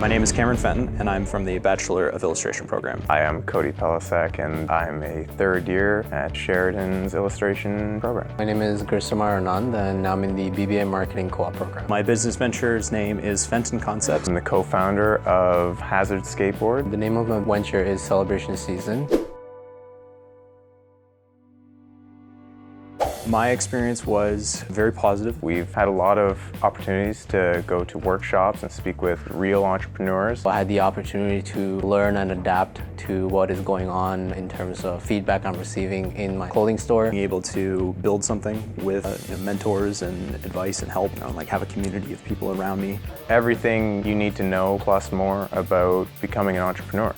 My name is Cameron Fenton, and I'm from the Bachelor of Illustration program. I am Cody Pelisek, and I'm a third year at Sheridan's illustration program. My name is Gursamar Anand, and I'm in the BBA Marketing Co-op program. My business venture's name is Fenton Concepts. I'm the co-founder of Hazard Skateboard. The name of my venture is Celebration Season. My experience was very positive. We've had a lot of opportunities to go to workshops and speak with real entrepreneurs. I had the opportunity to learn and adapt to what is going on in terms of feedback I'm receiving in my clothing store. Being able to build something with mentors and advice and help, like have a community of people around me. Everything you need to know plus more about becoming an entrepreneur.